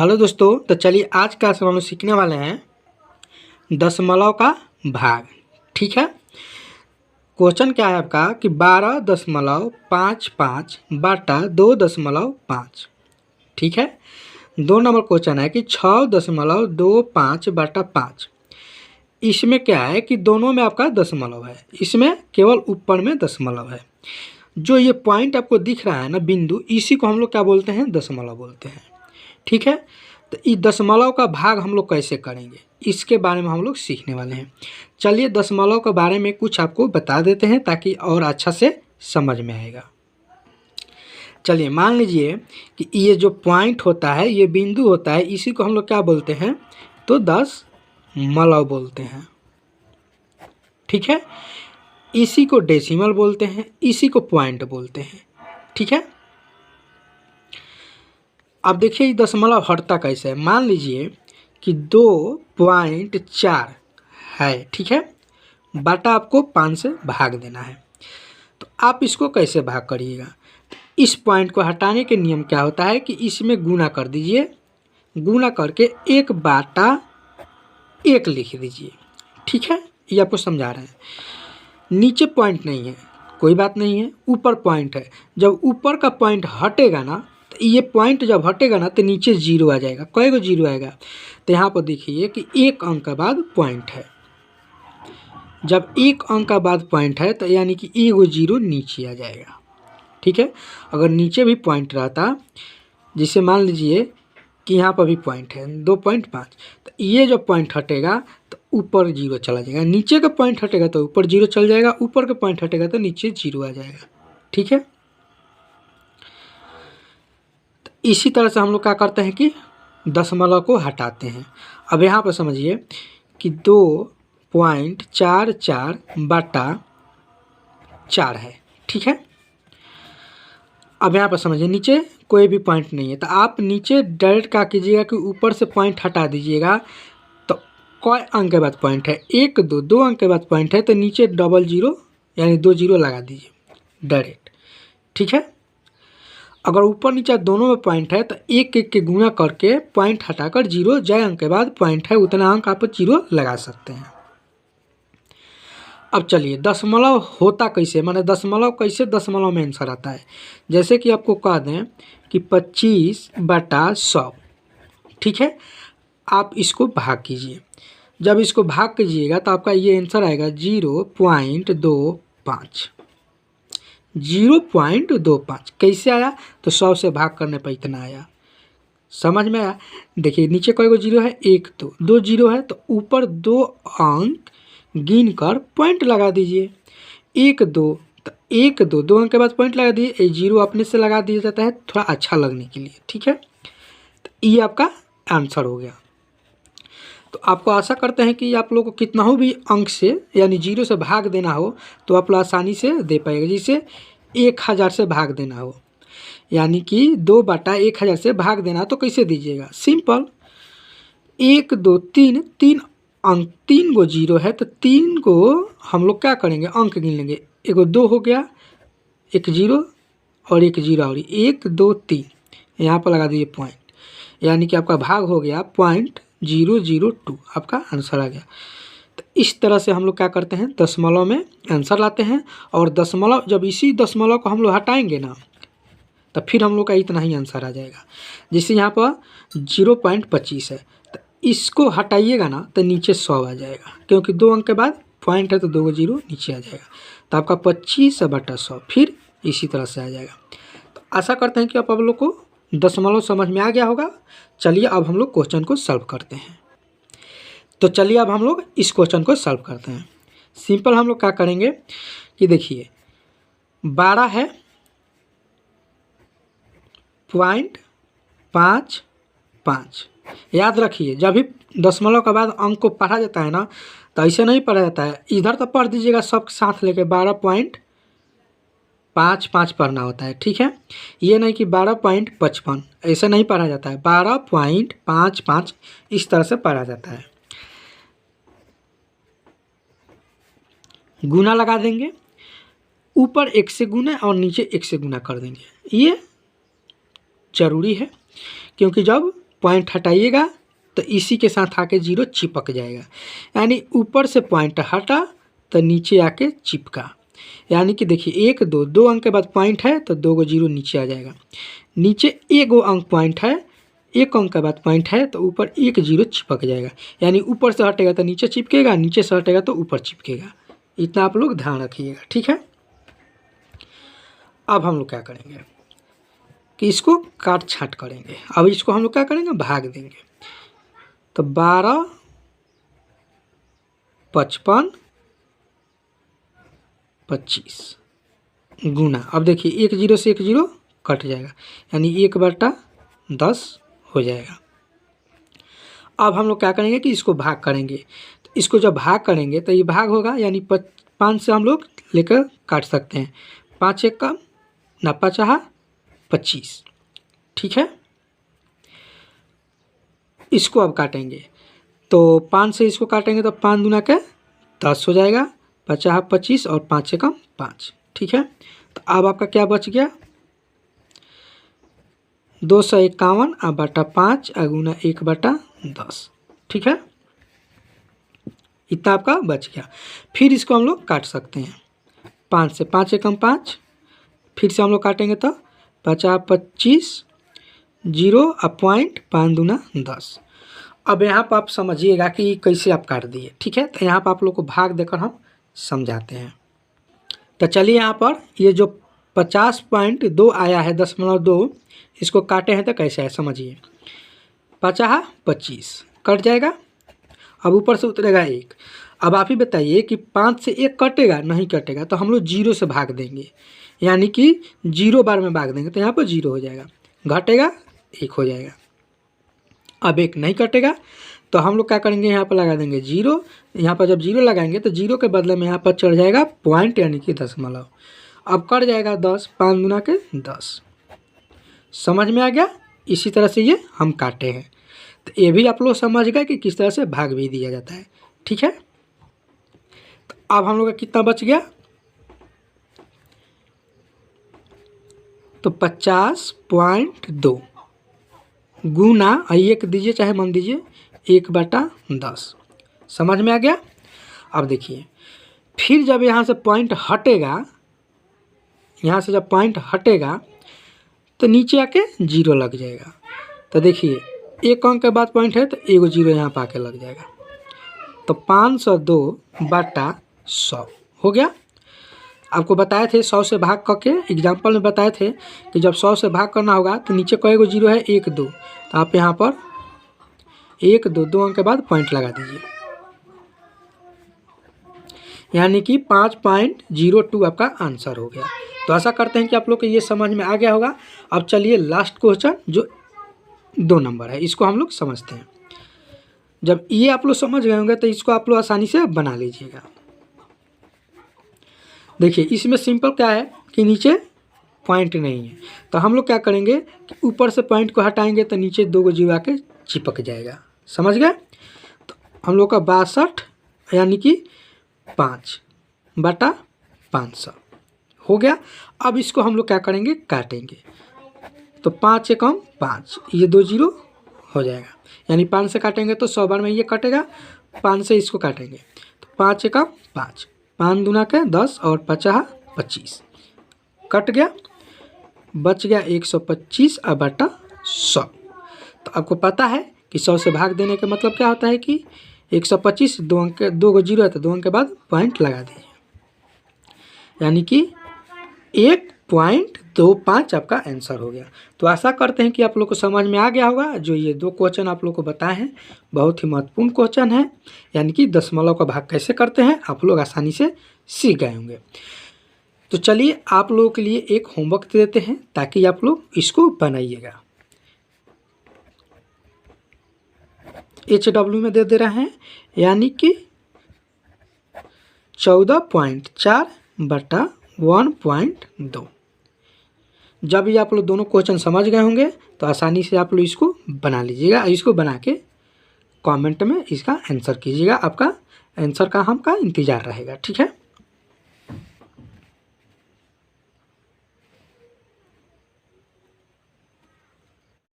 Hello दोस्तों, तो चलिए आज का हम लोग सीखने वाले हैं दशमलव का भाग। ठीक है। क्वेश्चन क्या है आपका कि 12.55 बटा 2.5। ठीक है। 2 नंबर क्वेश्चन है कि 6.25 बटा 5। इसमें क्या है कि दोनों में आपका दशमलव है, इसमें केवल ऊपर में दशमलव है। जो ये पॉइंट आपको दिख रहा है ना, बिंदु, इसी को हम लोग क्या बोलते हैं, दशमलव बोलते हैं। ठीक है। तो इस दशमलव का भाग हम लोग कैसे करेंगे, इसके बारे में हम लोग सीखने वाले हैं। चलिए दशमलव के बारे में कुछ आपको बता देते हैं ताकि और अच्छा से समझ में आएगा। चलिए मान लीजिए कि ये जो पॉइंट होता है, ये बिंदु होता है, इसी को हम लोग क्या बोलते हैं, तो दशमलव बोलते हैं। ठीक है। इसी को डेसिमल बोलते हैं, इसी को पॉइंट बोलते हैं। ठीक है। अब देखिए ये दशमलव हटता कैसे है। मान लीजिए कि 2.4 है, ठीक है, बटा आपको 5 से भाग देना है। तो आप इसको कैसे भाग करिएगा, इस पॉइंट को हटाने के नियम क्या होता है कि इसमें गुना कर दीजिए, गुना करके 1/1 लिख दीजिए। ठीक है। ये आपको समझा रहे हैं। नीचे पॉइंट नहीं है, कोई बात नहीं है, ऊपर पॉइंट है। जब ऊपर का पॉइंट हटेगा ना, तो ये पॉइंट जब हटेगा ना तो नीचे जीरो आ जाएगा। कई गो जीरो आएगा, तो यहाँ पर देखिए कि 1 अंक के बाद पॉइंट है। जब 1 अंक का बाद पॉइंट है तो यानी कि 1 जीरो नीचे आ जाएगा। ठीक है। अगर नीचे भी पॉइंट रहता, जिसे मान लीजिए कि यहाँ पर भी पॉइंट है 2.5, तो ये जब पॉइंट हटेगा तो ऊपर जीरो चला जाएगा, नीचे का पॉइंट हटेगा तो ऊपर जीरो चल जाएगा, ऊपर का पॉइंट हटेगा तो नीचे जीरो आ जाएगा। ठीक है। तो इसी तरह से हम लोग क्या करते हैं कि दशमलव को हटाते हैं। अब यहाँ पर समझिए कि 2.44 बटा 4 है। ठीक है। अब यहाँ पर समझिए नीचे कोई भी पॉइंट नहीं है, तो आप नीचे डायरेक्ट क्या कीजिएगा कि ऊपर से पॉइंट हटा दीजिएगा। तो कोई अंक के बाद पॉइंट है, 1 2 अंक के बाद पॉइंट है, तो नीचे डबल जीरो यानी 2 जीरो लगा दीजिए डायरेक्ट। ठीक है। अगर ऊपर नीचे दोनों में पॉइंट है तो 1 के गुना करके पॉइंट हटाकर जीरो, जय अंक के बाद पॉइंट है उतना अंक आप जीरो लगा सकते हैं। अब चलिए दशमलव होता कैसे, माने दशमलव कैसे दशमलव में आंसर आता है। जैसे कि आपको कह दें कि 25/100। ठीक है। आप इसको भाग कीजिए, जब इसको भाग कीजिएगा तो आपका ये आंसर आएगा 0.25। 0.25 कैसे आया, तो 100 से भाग करने पर इतना आया। समझ में आया। देखिए नीचे कई गो जीरो है, 1 2 जीरो है, तो ऊपर 2 अंक गिन कर पॉइंट लगा दीजिए। 1 2, तो 1 2 2 अंक के बाद पॉइंट लगा दिए, जीरो अपने से लगा दिया जाता है थोड़ा अच्छा लगने के लिए। ठीक है। तो ये आपका आंसर हो गया। तो आपको आशा करते हैं कि आप लोग को कितना हो भी अंक से यानी जीरो से भाग देना हो तो आप लोग आसानी से दे पाएगा। जैसे 1000 से भाग देना हो, यानी कि 2/1000 से भाग देना, तो कैसे दीजिएगा, सिंपल 1 2 3 3 अंक, 3 गो जीरो है तो 3 को हम लोग क्या करेंगे, अंक गिन लेंगे। 1 2 हो गया, 1 जीरो और 1 जीरो और 1 2 3, यहाँ पर लगा दीजिए पॉइंट, यानी कि आपका भाग हो गया 0.002, आपका आंसर आ गया। तो इस तरह से हम लोग क्या करते हैं, दशमलव में आंसर लाते हैं। और दशमलव जब इसी दशमलव को हम लोग हटाएंगे ना, तो फिर हम लोग का इतना ही आंसर आ जाएगा। जैसे यहाँ पर 0.25 है, तो इसको हटाइएगा ना तो नीचे 100 आ जाएगा, क्योंकि 2 अंक के बाद पॉइंट है तो 2 जीरो नीचे आ जाएगा। तो आपका 25/100 फिर इसी तरह से आ जाएगा। तो आशा करते हैं कि आप लोग को दशमलव समझ में आ गया होगा। चलिए अब हम लोग क्वेश्चन को सॉल्व करते हैं। तो चलिए अब हम लोग इस क्वेश्चन को सॉल्व करते हैं। सिंपल हम लोग क्या करेंगे कि देखिए 12 है 0.55। याद रखिए जब भी दशमलव के बाद अंक को पढ़ा जाता है ना, तो ऐसे नहीं पढ़ा जाता है, इधर तो पढ़ दीजिएगा सब साथ लेके 12.55 पढ़ना होता है। ठीक है। ये नहीं कि 12.55, ऐसा नहीं पढ़ा जाता है, 12.55 इस तरह से पढ़ा जाता है। गुना लगा देंगे, ऊपर 1 से गुना और नीचे 1 से गुना कर देंगे। ये जरूरी है, क्योंकि जब पॉइंट हटाइएगा तो इसी के साथ आके जीरो चिपक जाएगा। यानी ऊपर से पॉइंट हटा तो नीचे आके चिपका। यानी कि देखिए 1 2 2 अंक के बाद पॉइंट है तो 2 गो जीरो नीचे आ जाएगा। नीचे 1 गो अंक पॉइंट है, 1 अंक के बाद पॉइंट है तो ऊपर 1 जीरो चिपक जाएगा। यानी ऊपर से हटेगा तो नीचे चिपकेगा, नीचे से हटेगा तो ऊपर चिपकेगा। इतना आप लोग ध्यान रखिएगा, ठीक है। अब हम लोग क्या करेंगे कि इसको काट छाँट करेंगे। अब इसको हम लोग क्या करेंगे, भाग देंगे। तो 12 55 25 गुना, अब देखिए 1 जीरो से 1 जीरो कट जाएगा, यानी 1/10 हो जाएगा। अब हम लोग क्या करेंगे कि इसको भाग करेंगे। तो इसको जब भाग करेंगे तो ये भाग होगा, यानी 5 से हम लोग लेकर काट सकते हैं। 5 1 का ना 5 25, ठीक है। इसको अब काटेंगे तो 5 से इसको काटेंगे तो 5 दूना के 10 हो जाएगा, 50 25 और 5 एकम 5, ठीक है। तो अब आपका क्या बच गया, 251 अब बटा 5 गुना 1/10, ठीक है। इतना आपका बच गया। फिर इसको हम लोग काट सकते हैं। 5 से 5 एकम 5, फिर से हम लोग काटेंगे तो 50 25 जीरो पॉइंट 5 दूना 10। अब यहाँ पर आप समझिएगा कि कैसे आप काट दिए, ठीक है। तो यहाँ पर आप लोग को भाग देकर हम समझाते हैं। तो चलिए यहाँ पर ये जो 50.2 आया है 10.2, इसको काटे हैं तो कैसे है समझिए। 50 25 कट जाएगा, अब ऊपर से उतरेगा 1। अब आप ही बताइए कि 5 से 1 कटेगा, नहीं कटेगा, तो हम लोग जीरो से भाग देंगे, यानी कि 0 बार में भाग देंगे तो यहाँ पर 0 हो जाएगा, घटेगा 1 हो जाएगा। अब 1 नहीं कटेगा तो हम लोग क्या करेंगे, यहाँ पर लगा देंगे 0। यहाँ पर जब 0 लगाएंगे तो 0 के बदले में यहाँ पर चढ़ जाएगा पॉइंट, यानी कि दशमलव। अब कट जाएगा 10, 5 गुना के 10। समझ में आ गया। इसी तरह से ये हम काटे हैं। तो ये भी आप लोग समझ गए कि किस तरह से भाग भी दिया जाता है, ठीक है। तो अब हम लोग का कितना बच गया, तो 50.2 गुना 1 दीजिए चाहे मान दीजिए 1/10। समझ में आ गया। अब देखिए फिर जब यहाँ से पॉइंट हटेगा, यहाँ से जब पॉइंट हटेगा तो नीचे आके 0 लग जाएगा। तो देखिए 1 अंक के बाद पॉइंट है तो 1 जीरो यहाँ पर आके लग जाएगा। तो 502/100 हो गया। आपको बताए थे 100 से भाग करके, एग्जाम्पल में बताए थे कि जब 100 से भाग करना होगा तो नीचे कई गो जीरो है, 1 2, तो आप यहाँ पर 1 2 2 अंक के बाद पॉइंट लगा दीजिए, यानी कि 5.02 आपका आंसर हो गया। तो आशा करते हैं कि आप लोग को ये समझ में आ गया होगा। अब चलिए लास्ट क्वेश्चन जो 2 नंबर है, इसको हम लोग समझते हैं। जब ये आप लोग समझ गए होंगे तो इसको आप लोग आसानी से बना लीजिएगा। देखिए इसमें सिंपल क्या है कि नीचे पॉइंट नहीं है, तो हम लोग क्या करेंगे कि ऊपर से पॉइंट को हटाएंगे तो नीचे 2 गो जीरो आके चिपक जाएगा। समझ गए। तो हम लोग का 62 यानी कि 5/500 हो गया। अब इसको हम लोग क्या करेंगे, काटेंगे। तो 5 से कम 5, ये 2 जीरो हो जाएगा, यानी 5 से काटेंगे तो 100 बार में ये कटेगा। 5 से इसको काटेंगे तो 5 से कम 5, 5 दूना के 10 और 50 25 कट गया, बच गया 125/100। तो आपको पता है कि 100 से भाग देने का मतलब क्या होता है कि 125 2 अंक 2 गो जीरो है तो 2 अंक के बाद पॉइंट लगा दीजिए, यानी कि 1.25 आपका आंसर हो गया। तो आशा करते हैं कि आप लोग को समझ में आ गया होगा। जो ये 2 क्वेश्चन आप लोग को बताए हैं बहुत ही महत्वपूर्ण क्वेश्चन है, यानी कि दशमलव का भाग कैसे करते हैं आप लोग आसानी से सीख गए होंगे। तो चलिए आप लोगों के लिए एक होमवर्क दे देते हैं ताकि आप लोग इसको बनाइएगा। HW में दे रहे हैं, यानी कि 14.4/1.2। जब ये आप लोग दोनों क्वेश्चन समझ गए होंगे तो आसानी से आप लोग इसको बना लीजिएगा। इसको बना के कमेंट में इसका आंसर कीजिएगा। आपका आंसर का हमका इंतज़ार रहेगा, ठीक है।